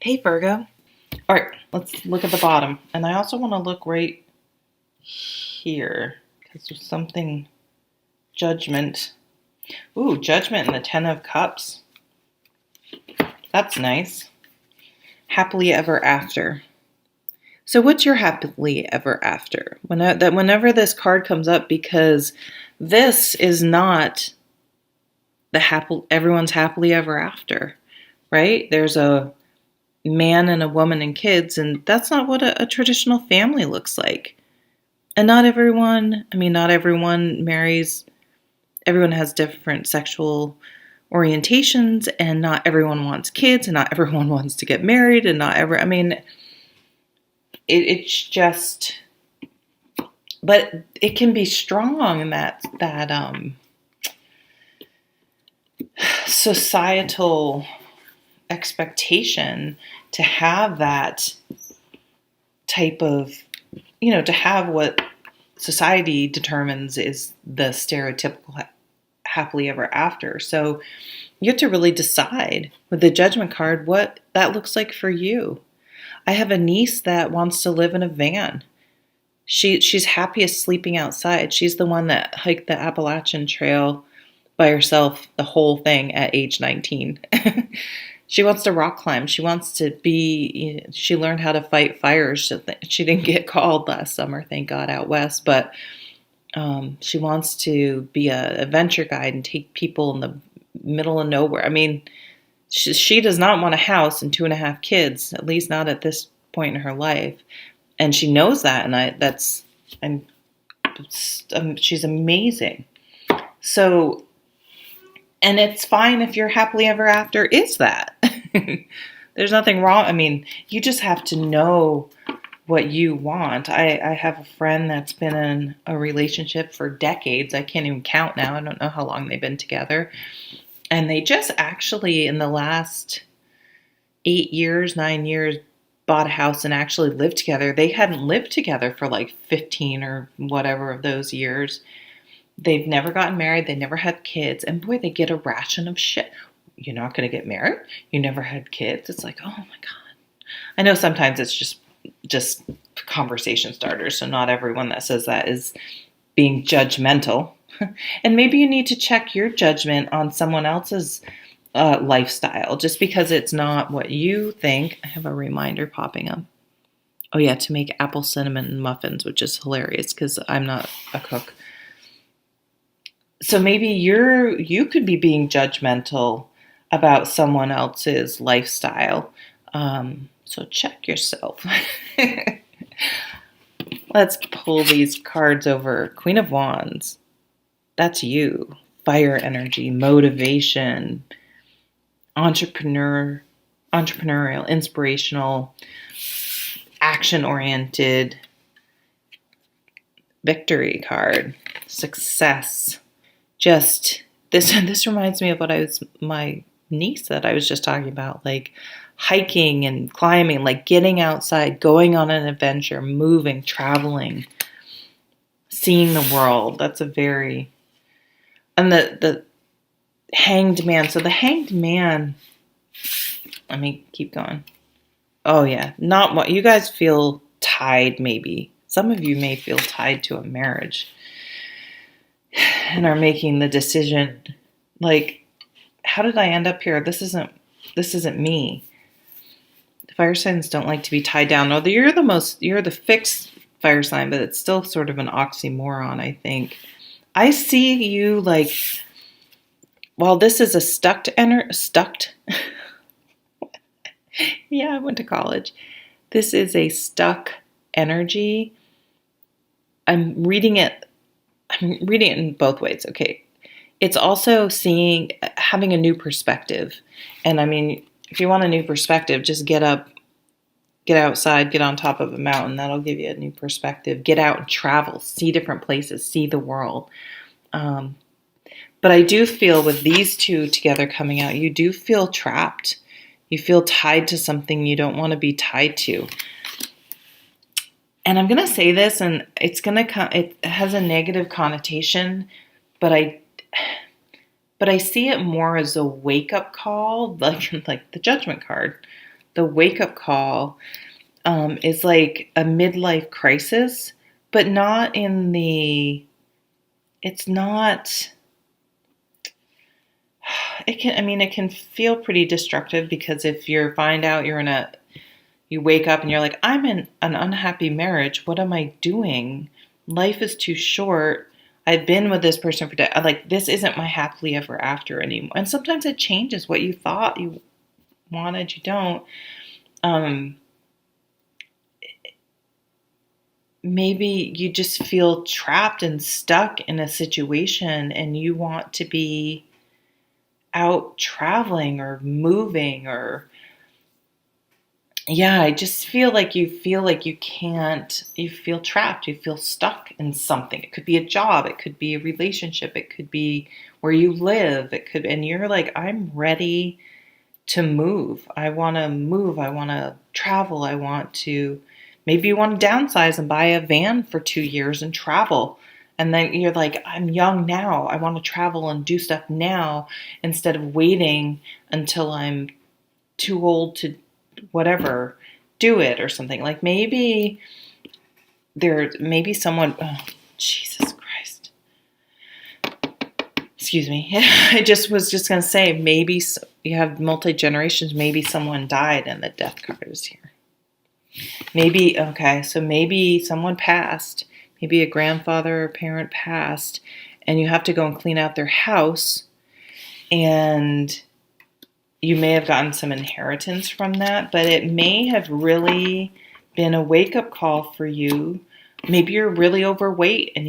Hey, Virgo. All right, let's look at the bottom. And I also want to look right here because there's something judgment. Ooh, judgment and the Ten of Cups. That's nice. Happily ever after. So what's your happily ever after? Whenever this card comes up, because this is not everyone's happily ever after, right? There's a man and a woman and kids, and that's not what a traditional family looks like. And not everyone marries, everyone has different sexual orientations, and not everyone wants kids, and not everyone wants to get married, and it's just, but it can be strong in that societal expectation to have that type of, to have what society determines is the stereotypical happily ever after. So you have to really decide with the Judgment card what that looks like for you. I have a niece that wants to live in a van. She's happiest sleeping outside. She's the one that hiked the Appalachian Trail by herself, the whole thing, at age 19. She wants to rock climb. She wants to be, she learned how to fight fires. She didn't get called last summer, thank God, out west, but she wants to be a adventure guide and take people in the middle of nowhere. She does not want a house and 2.5 kids, at least not at this point in her life. And she knows that, and she's amazing. So, and it's fine if your happily ever after is that. There's nothing wrong. You just have to know what you want. I have a friend that's been in a relationship for decades. I can't even count now. I don't know how long they've been together. And they just actually, in the last 8 years, 9 years, bought a house and actually lived together. They hadn't lived together for like 15 or whatever of those years. They've never gotten married. They never had kids. And boy, they get a ration of shit. You're not going to get married? You never had kids? It's like, oh my God. I know sometimes it's just conversation starters. So not everyone that says that is being judgmental. And maybe you need to check your judgment on someone else's lifestyle, just because it's not what you think. I have a reminder popping up. Oh yeah, to make apple cinnamon muffins, which is hilarious because I'm not a cook. So maybe you could be being judgmental about someone else's lifestyle. So check yourself. Let's pull these cards over. Queen of Wands. That's you. Fire energy, motivation, entrepreneurial, inspirational, action-oriented. Victory card. Success. Just this reminds me of my niece that I was just talking about, like hiking and climbing, like getting outside, going on an adventure, moving, traveling, seeing the world. That's a very, and the Hanged Man. So the Hanged Man, let me keep going. Oh yeah, not what you guys feel tied. Maybe some of you may feel tied to a marriage and are making the decision, like, how did I end up here? This isn't me. The fire signs don't like to be tied down. No, you're the fixed fire sign, but it's still sort of an oxymoron, I think. I see you like, while this is a stuck. Yeah, I went to college. This is a stuck energy. I'm reading it in both ways. Okay. It's also having a new perspective. And if you want a new perspective, just get up, get outside, get on top of a mountain. That'll give you a new perspective. Get out and travel, see different places, see the world. But I do feel with these two together coming out, you do feel trapped. You feel tied to something you don't want to be tied to. And I'm going to say this, and it has a negative connotation, but I see it more as a wake-up call, like the Judgment card. the wake-up call is like a midlife crisis, but not in the, it's not, it can feel pretty destructive because if you find out you wake up and you're like, I'm in an unhappy marriage. What am I doing? Life is too short. I've been with this person for like, this isn't my happily ever after anymore. And sometimes it changes what you thought you wanted, you don't. Maybe you just feel trapped and stuck in a situation and you want to be out traveling or moving or yeah, I just feel like you can't, you feel trapped, you feel stuck in something. It could be a job, it could be a relationship, it could be where you live, it could, and you're like, I'm ready to move. I want to move. I want to travel. I want to, maybe you want to downsize and buy a van for 2 years and travel. And then you're like, I'm young now. I want to travel and do stuff now instead of waiting until I'm too old to whatever, do it or something. Like maybe someone, oh, Jesus Christ. Excuse me. I was just going to say, maybe you have multi-generations, maybe someone died and the death card is here. So maybe someone passed, maybe a grandfather or parent passed, and you have to go and clean out their house, and you may have gotten some inheritance from that, but it may have really been a wake-up call for you. Maybe you're really overweight and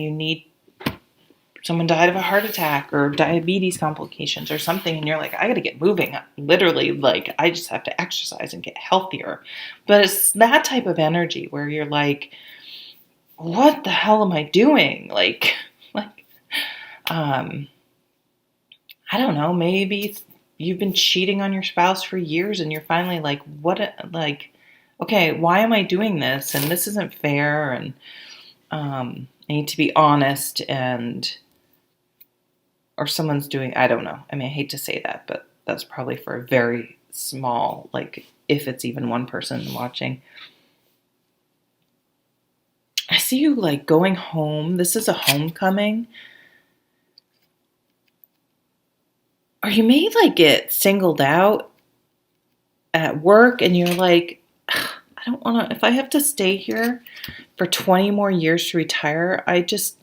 someone died of a heart attack or diabetes complications or something, and you're like, I got to get moving. Literally, like, I just have to exercise and get healthier. But it's that type of energy where you're like, what the hell am I doing? I don't know, maybe you've been cheating on your spouse for years and you're finally like, okay, why am I doing this? And this isn't fair. And I need to be honest, or someone's doing, I don't know. I mean, I hate to say that, but that's probably for a very small, like if it's even one person watching. I see you like going home. This is a homecoming. Or you may like get singled out at work and you're like, I don't want to, if I have to stay here for 20 more years to retire, I just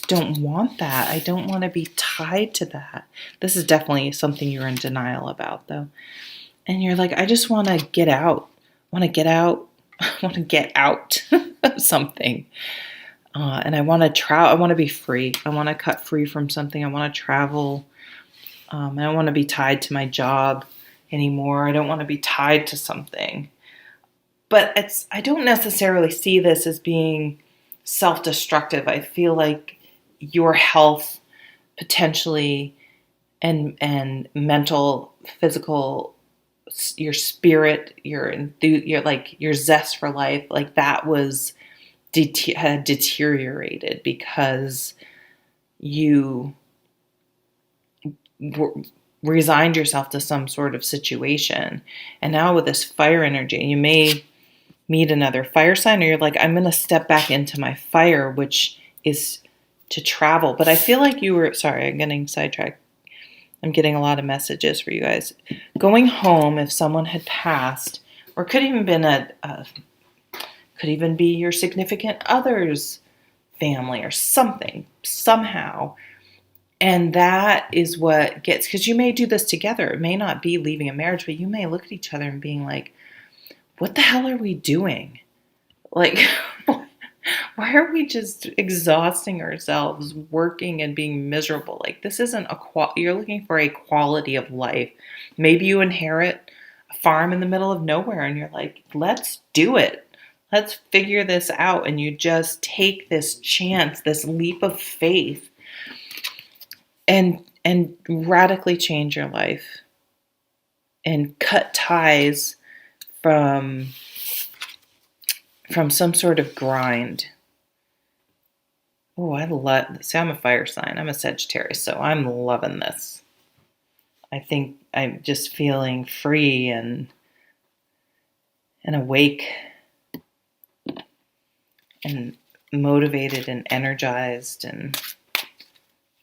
don't want that. I don't want to be tied to that. This is definitely something you're in denial about though. And you're like, I just want to get out. I want to get out of something. And I want to travel. I want to be free. I want to cut free from something. I want to travel. I don't want to be tied to my job anymore. I don't want to be tied to something. But I don't necessarily see this as being self-destructive. I feel like your health potentially and mental, physical, your spirit, your zest for life, like that was had deteriorated because you resigned yourself to some sort of situation. And now with this fire energy, you may meet another fire sign, or you're like, I'm going to step back into my fire, which is to travel. But I feel like sorry, I'm getting sidetracked. I'm getting a lot of messages for you guys. Going home, if someone had passed, or could even be your significant other's family or something, somehow. And that is what gets, because you may do this together. It may not be leaving a marriage, but you may look at each other and being like, what the hell are we doing? Like, why are we just exhausting ourselves, working and being miserable? Like, this isn't you're looking for a quality of life. Maybe you inherit a farm in the middle of nowhere and you're like, let's do it. Let's figure this out. And you just take this chance, this leap of faith, and radically change your life and cut ties from some sort of grind. Oh, see, I'm a fire sign. I'm a Sagittarius, so I'm loving this. I think I'm just feeling free and and awake and motivated and energized, and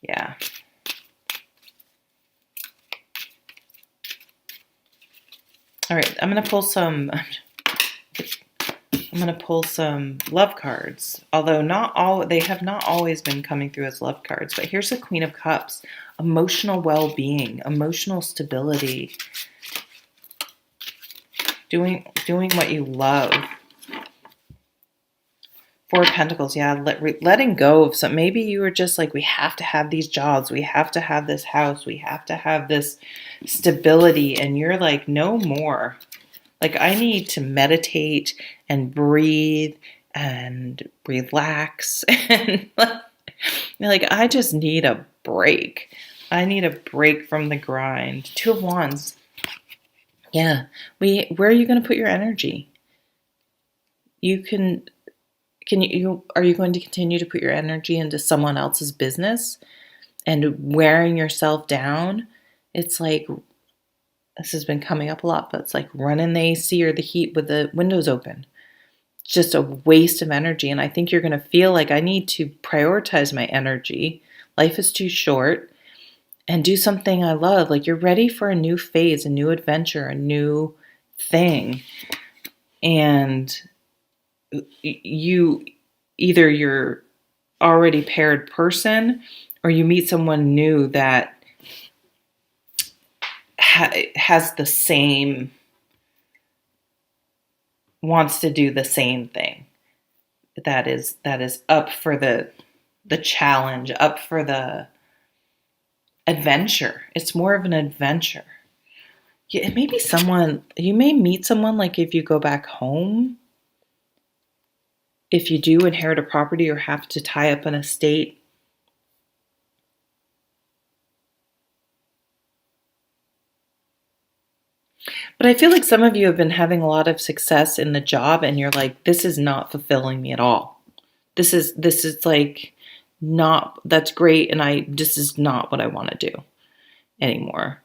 yeah. All right, I'm gonna pull some love cards. Although they have not always been coming through as love cards, but here's the Queen of Cups. Emotional well-being, emotional stability, doing what you love. Four of Pentacles, yeah, letting go of some. Maybe you were just like, we have to have these jobs, we have to have this house, we have to have this stability, and you're like, no more. Like, I need to meditate and breathe and relax, and like, I just need a break. I need a break from the grind. Two of Wands. Yeah, where are you going to put your energy? Are you going to continue to put your energy into someone else's business and wearing yourself down? It's like, this has been coming up a lot, but it's like running the AC or the heat with the windows open. It's just a waste of energy. And I think you're going to feel like, I need to prioritize my energy. Life is too short, and do something I love. Like, you're ready for a new phase, a new adventure, a new thing. And you're already paired person, or you meet someone new that has the same, wants to do the same thing, that is up for the challenge, up for the adventure. It's more of an adventure. Yeah, it may be someone, you may meet someone, like, if you go back home, if you do inherit a property or have to tie up an estate. But I feel like some of you have been having a lot of success in the job, and you're like, this is not fulfilling me at all. This is like, not, that's great, and this is not what I want to do anymore.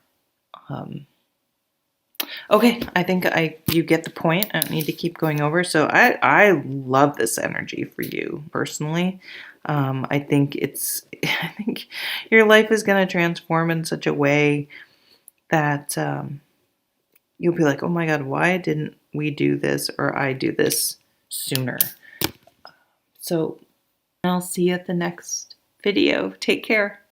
Okay, I think you get the point. I don't need to keep going over. So I love this energy for you personally. I think I think your life is going to transform in such a way that you'll be like, oh my God, why didn't we do this, or I do this sooner? So I'll see you at the next video. Take care.